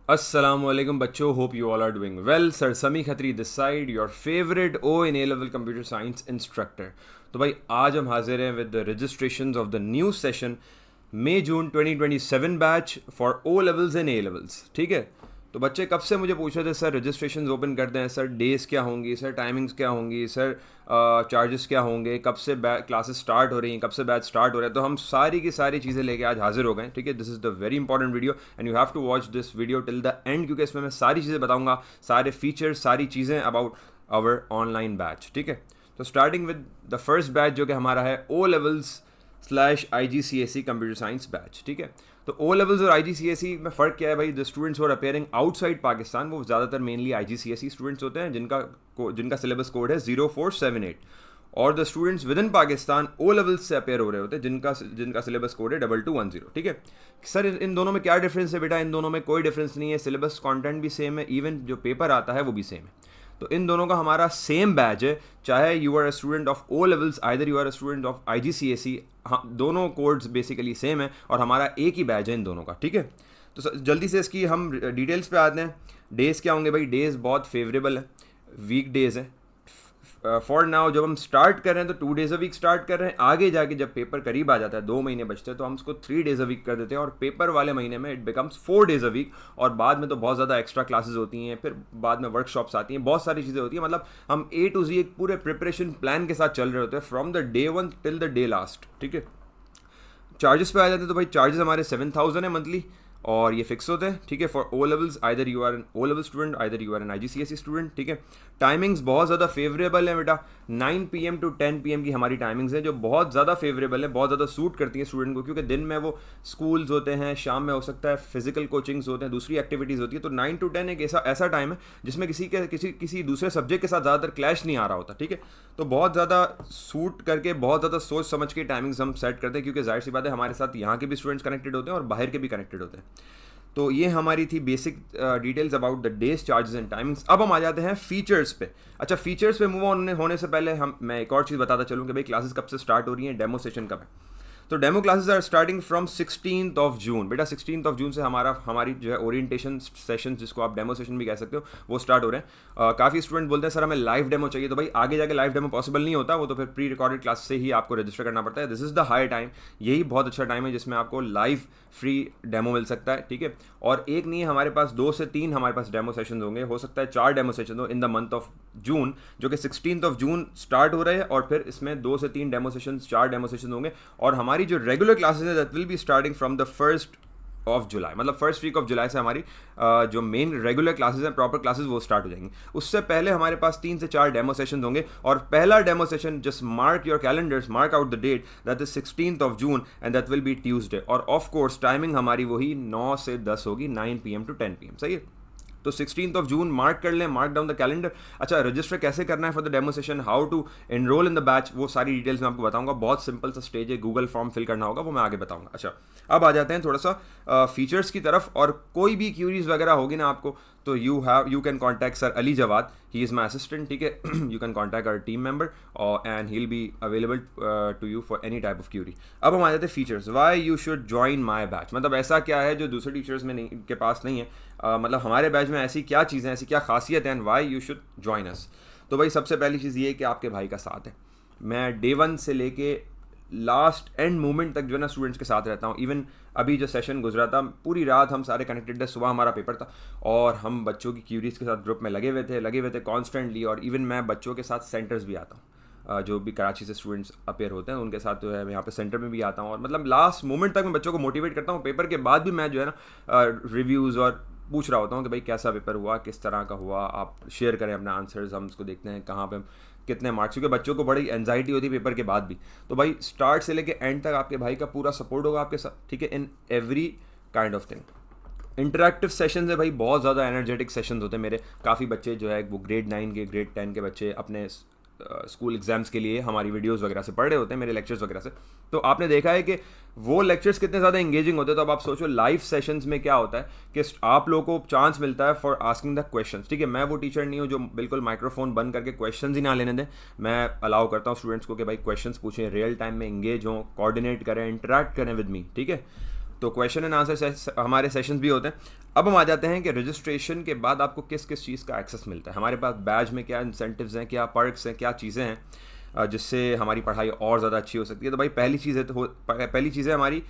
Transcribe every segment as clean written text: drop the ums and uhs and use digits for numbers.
Assalamualaikum बच्चों, hope you all are doing well. Sir Sami Khatri this side, your favourite O in A level computer science instructor. तो भाई आज हम हाजिर हैं with the registration of the new session May June 2027 batch for O levels and A levels. ठीक है. तो बच्चे कब से मुझे पूछ रहे थे सर रजिस्ट्रेशन ओपन करते हैं सर, डेज क्या होंगी सर, टाइमिंग्स क्या होंगी सर, चार्जेस क्या होंगे, कब से क्लासेस स्टार्ट हो रही हैं, कब से बैच स्टार्ट हो रहा है. तो हम सारी की सारी चीज़ें लेके आज हाजिर हो गए. ठीक है. This is the very important video and you have to watch this video till the end, क्योंकि इसमें मैं सारी चीज़ें बताऊंगा, सारे फीचर्स, सारी चीज़ें अबाउट आवर ऑनलाइन बैच. ठीक है. तो starting with the first batch जो कि हमारा है O levels slash IGCSE computer science batch. ठीक है. तो ओ लेवल्स और IGCSE में फ़र्क क्या है भाई. द स्टूडेंट्स और अपेयरिंग आउटसाइड पाकिस्तान वो ज़्यादातर मेनली IGCSE स्टूडेंट्स होते हैं जिनका सिलेबस कोड है 0478. और the students within Pakistan O levels से अपेयर हो रहे होते हैं जिनका सिलेबस कोड है 2210. ठीक है. सर इन दोनों में क्या डिफरेंस है बेटा. इन दोनों में कोई डिफरेंस नहीं है. सिलेबस कंटेंट भी सेम है, इवन जो पेपर आता है वो भी सेम है. तो इन दोनों का हमारा सेम बैच है. चाहे you are a student of O levels, either you are a student of IGCSE, हाँ दोनों कोड्स बेसिकली सेम है और हमारा एक ही बैच है इन दोनों का. ठीक है. तो जल्दी से इसकी हम डिटेल्स पे आते हैं. डेज़ क्या होंगे भाई. डेज़ बहुत फेवरेबल है, वीक डेज़ है. फॉर नाउ जब हम स्टार्ट कर रहे हैं तो 2 days अ वीक स्टार्ट कर रहे हैं. आगे जाके जब पेपर करीब आ जाता है, 2 महीने बचते हैं, तो हम उसको 3 days अ वीक कर देते हैं और पेपर वाले महीने में it becomes 4 days a week. और बाद में तो बहुत ज़्यादा एक्स्ट्रा क्लासेस होती हैं, फिर बाद में वर्कशॉप्स आती हैं, बहुत सारी चीज़ें होती हैं. मतलब हम A to Z एक पूरे प्रिपरेशन प्लान के साथ चल रहे होते हैं from the day 1 till the day last. ठीक है. चार्जेस पे आ जाते हैं तो भाई चार्जेस हमारे 7000 है मंथली और ये फिक्स होते हैं. ठीक है. For O levels, either you are an O level student, either you are an IGCSE student. ठीक है. टाइमिंग्स बहुत ज़्यादा फेवरेबल है बेटा. 9 PM to 10 PM की हमारी टाइमिंग्स हैं जो बहुत ज़्यादा फेवरेबल है, बहुत ज़्यादा सूट करती हैं स्टूडेंट को, क्योंकि दिन में वो स्कूल्स होते हैं, शाम में हो सकता है फिजिकल कोचिंग्स होते हैं, दूसरी एक्टिविटीज़ होती है. तो 9 to 10 एक ऐसा टाइम है जिसमें किसी दूसरे सब्जेक्ट के साथ ज़्यादातर क्लैश नहीं आ रहा होता. ठीक है. तो बहुत ज़्यादा सूट करके, बहुत ज़्यादा सोच समझ के टाइमिंग्स हम सेट करते हैं, क्योंकि जाहिर सी बात है हमारे साथ यहाँ के भी स्टूडेंट्स कनेक्टेड होते हैं और बाहर के भी कनेक्टेड होते हैं. तो ये हमारी थी basic details about the days, charges and timings. अब हम आ जाते हैं फीचर्स पे. अच्छा, फीचर्स पे मूव ऑन होने से पहले मैं एक और चीज़ बताता चलूँ कि भाई क्लासेस कब से स्टार्ट हो रही हैं, डेमो सेशन कब है. तो demo classes are starting from 16th June. बेटा 16th जून से हमारी जो है ओरिएंटेशन सेशन, जिसको आप डेमो सेशन भी कह सकते हो, वो स्टार्ट हो रहे हैं. काफ़ी स्टूडेंट बोलते हैं सर हमें लाइव डेमो चाहिए. तो भाई आगे जाके लाइव डेमो पॉसिबल नहीं होता, वो तो फिर प्री रिकॉर्डेड क्लास से ही आपको रजिस्टर करना पड़ता है. This is the high time. यही बहुत अच्छा टाइम है जिसमें आपको लाइव फ्री डेमो मिल सकता है. ठीक है. और एक नहीं है, हमारे पास 2 से 3 हमारे पास डेमो सेशन होंगे. हो सकता है 4 डेमो सेशन हो in the month of June, जो कि 16th जून स्टार्ट हो रहे हैं. और फिर इसमें 2 से 3 डेमो सेशन, 4 डेमो सेशन होंगे. और हमारी जो रेगुलर क्लासेस है that will be starting from the 1st of July. मतलब फर्स्ट वीक ऑफ जुलाई से हमारी जो मेन रेगुलर क्लासेस हैं, प्रॉपर क्लासेस, वो स्टार्ट हो जाएंगी. उससे पहले हमारे पास 3 से 4 डेमो सेशन होंगे. और पहला demo session, just mark your calendars, mark out the date, that is 16th of June and that will be Tuesday. और ऑफ कोर्स टाइमिंग हमारी वही 9 से 10 होगी, 9 PM to 10 PM. सही है. तो 16th of June मार्क कर लें, मार्क डाउन द कैलेंडर. अच्छा, रजिस्टर कैसे करना है for the demo session, how to enrol in the batch, वो सारी डिटेल्स मैं आपको बताऊंगा. बहुत सिंपल सा स्टेज है, गूगल फॉर्म फिल करना होगा, वो मैं आगे बताऊंगा. अच्छा, अब आ जाते हैं थोड़ा सा फीचर्स की तरफ. और कोई भी क्यूरीज वगैरह होगी ना आपको, तो you can contact sir Ali Jawad, he is my assistant. ठीक है. You can contact our team member and he will be available to you for any type of query. अब हम आ जाते हैं features. Why you should join my batch. मतलब ऐसा क्या है जो दूसरे टीचर्स में नहीं, के पास नहीं है. मतलब हमारे बैच में ऐसी क्या चीज़ें हैं, ऐसी क्या खासियत है, and Y you should join us. तो भाई सबसे पहली चीज़ ये है कि आपके भाई का साथ है. मैं डे 1 से लेके लास्ट एंड मोमेंट तक जो है ना स्टूडेंट्स के साथ रहता हूँ. इवन अभी जो सेशन गुजरा था, पूरी रात हम सारे कनेक्टेड थे. सुबह हमारा पेपर था और हम बच्चों की क्यूरीज के साथ ग्रुप में लगे हुए थे कॉन्स्टेंटली. और इवन मैं बच्चों के साथ सेंटर्स भी आता हूँ, जो भी कराची से स्टूडेंट्स अपेयर होते हैं उनके साथ जो है मैं यहाँ पे सेंटर में भी आता हूँ. और मतलब लास्ट मोमेंट तक मैं बच्चों को मोटिवेट करता हूँ. पेपर के बाद भी मैं जो है ना रिव्यूज़ और पूछ रहा होता हूँ कि भाई कैसा पेपर हुआ, किस तरह का हुआ, आप शेयर करें अपने आंसर्स, हम उसको देखते हैं कहाँ पे कितने मार्क्स, क्योंकि बच्चों को बड़ी एंजाइटी होती है पेपर के बाद भी. तो भाई स्टार्ट से लेके एंड तक आपके भाई का पूरा सपोर्ट होगा आपके साथ. ठीक है. In every kind of thing. Interactive sessions है भाई, बहुत ज़्यादा एनर्जेटिक सेशंस होते हैं मेरे. काफ़ी बच्चे जो है वो ग्रेड 9 के, ग्रेड 10 के बच्चे अपने स्कूल एग्जाम्स के लिए हमारी वीडियोस वगैरह से पढ़ रहे होते हैं, मेरे लेक्चर्स वगैरह से. तो आपने देखा है कि वो लेक्चर्स कितने ज़्यादा इंगेजिंग होते हैं. तो अब आप सोचो लाइव सेशंस में क्या होता है कि आप लोगों को चांस मिलता है फॉर आस्किंग द क्वेश्चंस. ठीक है. मैं वो टीचर नहीं हूँ जो बिल्कुल माइक्रोफोन बंद करके क्वेश्चंस ही ना लेने दें. मैं अलाउ करता हूँ स्टूडेंट्स को कि भाई क्वेश्चंस पूछें, रियल टाइम में इंगेज हों, कोऑर्डिनेट करें, इंटरेक्ट करें विद मी. ठीक है. तो क्वेश्चन एंड आंसर हमारे सेशंस भी होते हैं। अब हम आ जाते हैं कि रजिस्ट्रेशन के बाद आपको किस किस चीज़ का एक्सेस मिलता है। हमारे पास बैच में क्या इंसेंटिव्स हैं, क्या पर्क्स हैं, क्या चीज़ें हैं जिससे हमारी पढ़ाई और ज़्यादा अच्छी हो सकती है। तो भाई पहली चीज़ है हमारी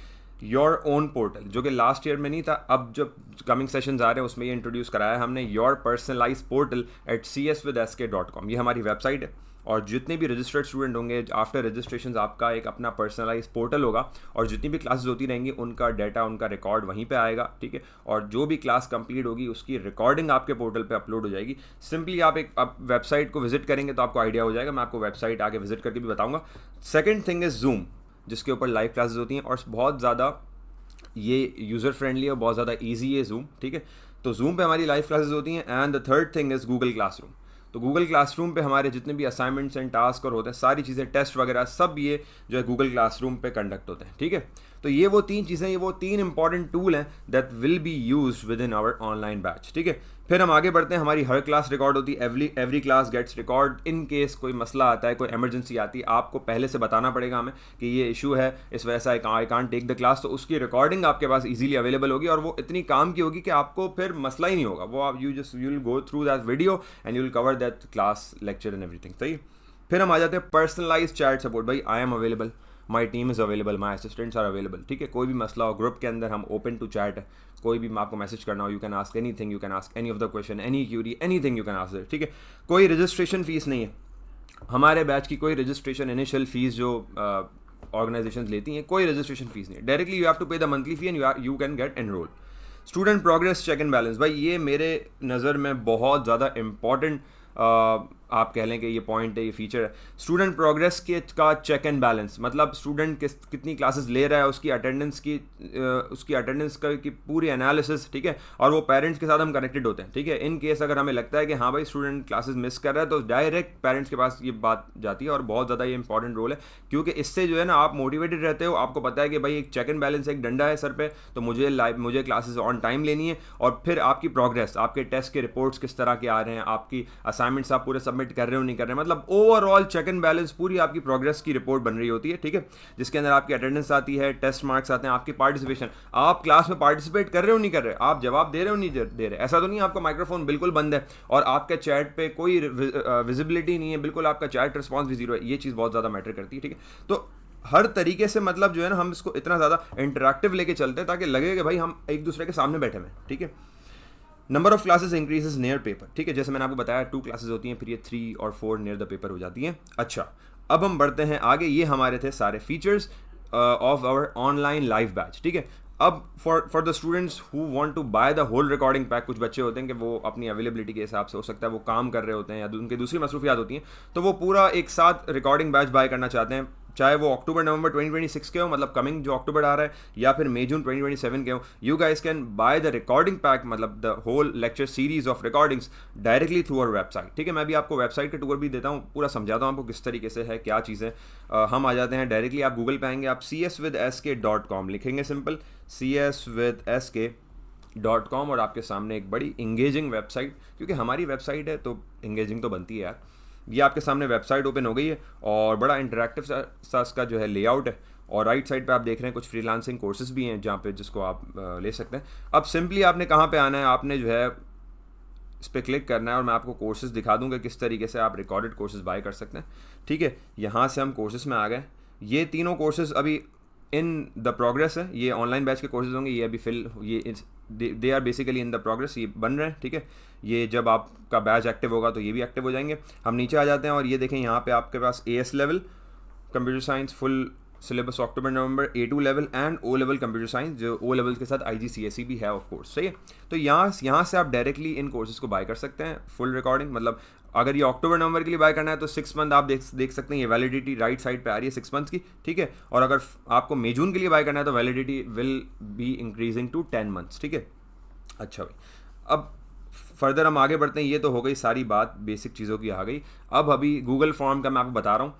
योर ओन पोर्टल, जो कि लास्ट ईयर में नहीं था, अब जब कमिंग सेशंस आ रहे हैं उसमें ये इंट्रोड्यूस कराया है हमने, योर पर्सनलाइज पोर्टल @cswithsk.com। ये हमारी वेबसाइट है और जितने भी रजिस्टर्ड स्टूडेंट होंगे आफ्टर रजिस्ट्रेशन आपका एक अपना पर्सनलाइज पोर्टल होगा और जितनी भी क्लासेस होती रहेंगी उनका डाटा, उनका रिकॉर्ड वहीं पे आएगा, ठीक है। और जो भी क्लास कंप्लीट होगी उसकी रिकॉर्डिंग आपके पोर्टल पे अपलोड हो जाएगी। सिंपली आप वेबसाइट को विजिट करेंगे तो आपको आइडिया हो जाएगा। मैं आपको वेबसाइट आगे विजिट करके भी बताऊँगा। सेकेंड थिंग इज़ जूम, जिसके ऊपर लाइव क्लासेस होती हैं और बहुत ज़्यादा ये यूज़र फ्रेंडली है, बहुत ज़्यादा ईजी है जूम, ठीक है। तो जूम पे हमारी लाइव क्लासेस होती हैं। And the third thing is Google classroom. तो गूगल क्लासरूम पे हमारे जितने भी असाइनमेंट्स एंड टास्क और होते हैं, सारी चीज़ें, टेस्ट वगैरह, सब ये जो है गूगल क्लासरूम पे कंडक्ट होते हैं, ठीक है। तो ये वो तीन चीज़ें, ये वो तीन इंपॉर्टेंट टूल हैं that will be used within our online batch, ठीक है। फिर हम आगे बढ़ते हैं। हमारी हर क्लास रिकॉर्ड होती है, every class gets record. In case कोई मसला आता है, कोई इमरजेंसी आती है, आपको पहले से बताना पड़ेगा हमें कि ये इशू है, इस वजह से I can't take the class, तो उसकी रिकॉर्डिंग आपके पास इजीली अवेलेबल होगी और वो इतनी काम की होगी कि आपको फिर मसला ही नहीं होगा। वो आप you will go through that video and you will cover that class lecture and everything, सही। फिर हम आ जाते हैं पर्सनलाइज चैट सपोर्ट। भाई I am available, my team is available, my assistants are available, ठीक है। कोई भी मसला हो ग्रुप के अंदर हम ओपन टू चैट है, कोई भी आपको मैसेज करना हो, you can ask any thing, you can ask any of the question, any Curie, any thing you can ask, ठीक है। कोई रजिस्ट्रेशन फीस नहीं है हमारे बैच की, कोई रजिस्ट्रेशन इनिशियल फीस जो ऑर्गेनाइजेशन लेती हैं, कोई रजिस्ट्रेशन फीस नहीं है। Directly you have to pay the monthly fee and you can get enrol. Student progress check and balance, भाई ये मेरे नज़र में बहुत ज़्यादा इंपॉर्टेंट आप कह लें कि ये पॉइंट है, ये फीचर है। स्टूडेंट प्रोग्रेस के का चेक एंड बैलेंस, मतलब स्टूडेंट कितनी क्लासेस ले रहा है, उसकी अटेंडेंस की पूरी एनालिसिस, ठीक है। और वो पेरेंट्स के साथ हम कनेक्टेड होते हैं, ठीक है। इन केस अगर हमें लगता है कि हाँ भाई स्टूडेंट क्लासेस मिस कर रहा है तो डायरेक्ट पेरेंट्स के पास ये बात जाती है और बहुत ज़्यादा ये इंपॉर्टेंट रोल है, क्योंकि इससे जो है ना आप मोटिवेटेड रहते हो। आपको पता है कि भाई एक चेक एंड बैलेंस, एक डंडा है सर पे, तो मुझे क्लासेस ऑन टाइम लेनी है। और फिर आपकी प्रोग्रेस, आपके टेस्ट के रिपोर्ट्स किस तरह के आ रहे हैं, आपकी असाइनमेंट्स आप पूरे सबमिट कर रहे हो नहीं कर रहे हैं, मतलब ओवरऑल चेक एंड बैलेंस पूरी आपकी प्रोग्रेस की रिपोर्ट बन रही होती है, ठीक है। जिसके अंदर आपकी अटेंडेंस आती है, टेस्ट मार्क्स आते हैं, आपकी पार्टिसिपेशन, आप क्लास में पार्टिसिपेट कर रहे हो नहीं कर रहे, आप जवाब दे रहे हो नहीं दे रहे, ऐसा तो नहीं आपका माइक्रोफोन बिल्कुल बंद है और आपके चैट पे कोई विजिबिलिटी नहीं है, बिल्कुल आपका चैट रिस्पॉन्स भी जीरो है। ये चीज़ बहुत ज़्यादा मैटर करती है, ठीक है। तो हर तरीके से मतलब जो है ना हम इसको इतना ज़्यादा इंटरैक्टिव लेके चलते हैं ताकि लगे कि भाई हम एक दूसरे के सामने बैठे हुए हैं, ठीक है। Number of classes increases near paper, ठीक है। जैसे मैंने आपको बताया 2 क्लासेस होती हैं, फिर ये 3 और 4 नियर द पेपर हो जाती हैं। अच्छा, अब हम बढ़ते हैं आगे। ये हमारे थे सारे features of our online live batch, ठीक है। अब for the students who want to buy the whole recording pack, कुछ बच्चे होते हैं कि वो अपनी अवेलेबिलिटी के हिसाब से, हो सकता है वो काम कर रहे होते हैं या उनकी दूसरी मसरूफियात होती हैं, तो वो पूरा एक साथ रिकॉर्डिंग बैच बाय करना चाहते हैं, चाहे वो अक्टूबर नवंबर 2026 के हो, मतलब कमिंग जो अक्टूबर आ रहा है, या फिर मई जून 2027 के हो। You guys can buy the recording pack, मतलब the whole lecture series of recordings directly through our website, ठीक है। मैं भी आपको वेबसाइट का टूर भी देता हूँ, पूरा समझाता हूँ आपको किस तरीके से है, क्या चीज़ें। हम आ जाते हैं डायरेक्टली, आप गूगल पे आएंगे, आप cswithsk.com लिखेंगे, सिंपल cswithsk.com, और आपके सामने एक बड़ी इंगेजिंग वेबसाइट, क्योंकि हमारी वेबसाइट है तो इंगेजिंग तो बनती है यार। ये आपके सामने वेबसाइट ओपन हो गई है और बड़ा इंटरेक्टिव सा इसका जो है लेआउट है, और राइट साइड पे आप देख रहे हैं कुछ फ्रीलांसिंग कोर्सेज भी हैं जहाँ पे जिसको आप ले सकते हैं। अब सिंपली आपने कहाँ पे आना है, आपने जो है इस पर क्लिक करना है और मैं आपको कोर्सेज दिखा दूंगा किस तरीके से आप रिकॉर्डेड कोर्सेज बाय कर सकते हैं, ठीक है। यहाँ से हम कोर्सेज में आ गए। ये तीनों कोर्सेज अभी इन द प्रोग्रेस है, ये ऑनलाइन बैच के कोर्सेज होंगे, ये अभी they are basically in the progress, ये बन रहे हैं, ठीक है। ये जब आपका बैच एक्टिव होगा तो ये भी एक्टिव हो जाएंगे। हम नीचे आ जाते हैं और ये देखें यहाँ पे आपके पास AS level computer science full syllabus October November, A2 level and O level computer science, जो O लेवल के साथ IGCSE भी है ऑफ कोर्स, सही है। तो यहाँ से आप डायरेक्टली इन कोर्सेज को बाय कर सकते हैं, फुल रिकॉर्डिंग। मतलब अगर ये अक्टूबर नवंबर के लिए बाय करना है तो 6 मंथ आप देख सकते हैं, ये वैलिडिटी राइट साइड पे आ रही है 6 मंथ्स की, ठीक है। और अगर आपको मई जून के लिए बाय करना है तो validity will be increasing to 10 months, ठीक है। अच्छा भाई, अब फर्दर हम आगे बढ़ते हैं। ये तो हो गई सारी बात, बेसिक चीज़ों की आ गई। अब अभी गूगल फॉर्म का मैं आपको बता रहा हूँ।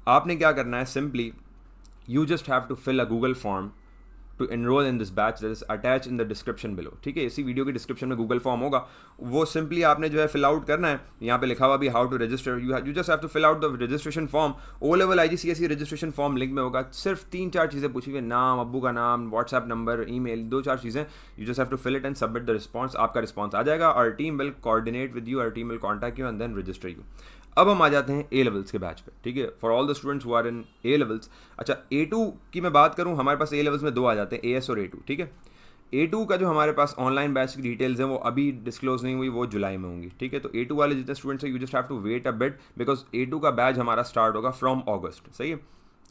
आपने क्या करना है, simply you just have to fill a Google form to enroll in this batch that is attached in the description below. ठीक है, इसी वीडियो के डिस्क्रिप्शन में गूगल फॉर्म होगा, वो सिंपली आपने जो है फिल आउट करना है. यहाँ पे लिखा हुआ भी how to register, you just have to fill out the registration form. O level IGCSE registration form link में होगा. सिर्फ 3-4 चीज़ें पूछी हुई, नाम, अब्बू का नाम, व्हाट्सएप नंबर, ईमेल, 2-4 चीज़ें. You just have to fill it and submit the response. आपका रिस्पॉन्स आ जाएगा. Our team will coordinate with you, our team will contact you and then register you. अब हम आ जाते हैं ए लेवल्स के बैच पे. ठीक है, for all the students who are in A levels. अच्छा, A2 की मैं बात करूं, हमारे पास ए लेवल्स में 2 आ जाते हैं, AS और A2. ठीक है, A2 का जो हमारे पास ऑनलाइन बैच की डिटेल्स हैं वो अभी डिस्क्लोज नहीं हुई, वो जुलाई में होंगी. ठीक है, तो A2 वाले जितने स्टूडेंट्स हैं, you just have to wait a bit because A2 का बैच हमारा स्टार्ट होगा फ्रॉम अगस्त. सही है,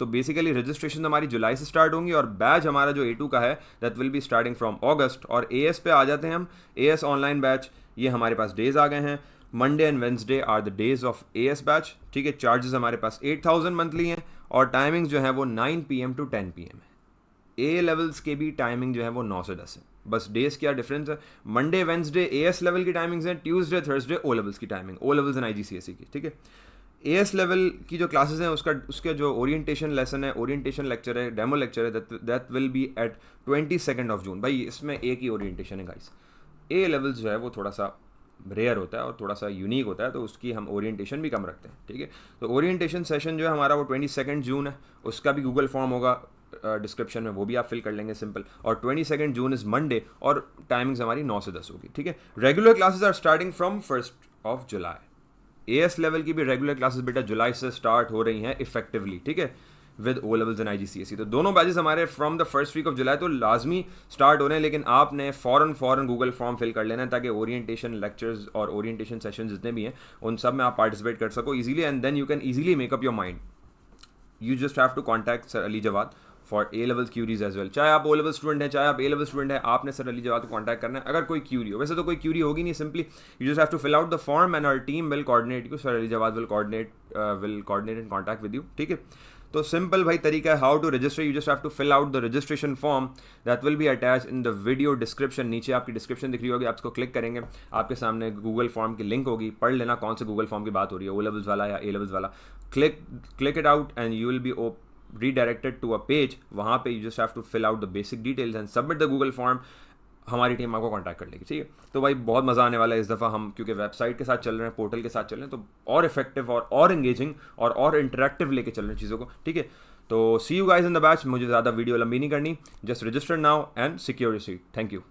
तो बेसिकली रजिस्ट्रेशन हमारी जुलाई से स्टार्ट होंगी और बैच हमारा जो A2 का है that will be starting from अगस्त. और AS पे आ जाते हैं हम. AS ऑनलाइन बैच, ये हमारे पास डेज आ गए हैं. Monday and Wednesday are the days of AS batch. ठीक है, चार्जेस हमारे पास 8,000 मंथली हैं और टाइमिंग जो है वो 9 PM to 10 PM है. ए लेवल्स के भी टाइमिंग जो है वो 9 से 10 है. बस डेज क्या डिफरेंस है, मंडे वेंसडे AS लेवल की टाइमिंग्स हैं, ट्यूसडे थर्सडे O लेवल्स की timing, O levels and IGCSE की. ठीक है, AS लेवल की जो क्लासेस हैं उसके जो ओरिएंटेशन लेसन है, ओरिएंटेशन लेक्चर है, डेमो लेक्चर है, दैट विल बी एट 22 जून. भाई इसमें एक ही ओरिएंटेशन है गाइस. ए लेवल्स जो है वो थोड़ा सा रेयर होता है और थोड़ा सा यूनिक होता है, तो उसकी हम ओरिएंटेशन भी कम रखते हैं. ठीक है, तो ओरिएंटेशन सेशन जो है हमारा वो 22 जून है. उसका भी गूगल फॉर्म होगा डिस्क्रिप्शन में, वो भी आप फिल कर लेंगे सिंपल. और 22 जून इज़ मंडे और टाइमिंग्स हमारी 9 से 10 होगी. ठीक है, regular classes are starting from 1 July. AS level की भी रेगुलर क्लासेस बेटा जुलाई से स्टार्ट हो रही हैं इफेक्टिवली. ठीक है, with O levels and IGCSE. तो दोनों बैचेस हमारे from the first week of July तो लाजमी स्टार्ट हो रहे हैं, लेकिन आपने फ़ौरन गूगल फॉर्म फिल कर लेना है ताकि ओरिएंटेशन लेक्चर्स और ओरिएंटेशन सेशन जितने भी हैं उन सब में आप पार्टिसिपेट कर सको easily and then you can easily make up your mind. You just have to contact sir Ali Jawad for A level queries as well. चाहे आप O लेवल स्टूडेंट हैं, चाहे आप A लेवल स्टूडेंट हैं, आपने सर अली जवाद को कॉन्टैक्ट करना है अगर कोई क्यूरी हो. वैसे तो कोई क्यूरी होगी नहीं, simply you just have to fill out the form and our team will coordinate you. Sir Ali Jawad will coordinate and contact with you. ठीक है, तो सिंपल भाई तरीका है how to register. You just have to fill out the registration form that will be attach in the video description. नीचे आपकी description दिख रही होगी, आप इसको क्लिक करेंगे, आपके सामने गूगल फॉर्म की लिंक होगी. पढ़ लेना कौन से गूगल फॉर्म की बात हो रही है, O लेवल्स वाला या A लेवल्स वाला. Click it out and you will be redirected to a page. वहाँ पे you just have to fill out the basic details and submit the Google form. हमारी टीम आपको कांटेक्ट कर लेगी. ठीक है, तो भाई बहुत मज़ा आने वाला है इस दफ़ा. हम क्योंकि वेबसाइट के साथ चल रहे हैं, पोर्टल के साथ चल रहे हैं, तो और इफेक्टिव और एंगेजिंग और इंटरेक्टिव लेके चल रहे हैं चीज़ों को. ठीक है, तो see you guys in the batch. मुझे ज़्यादा वीडियो लंबी नहीं करनी. Just register now and secure your seat. Thank you.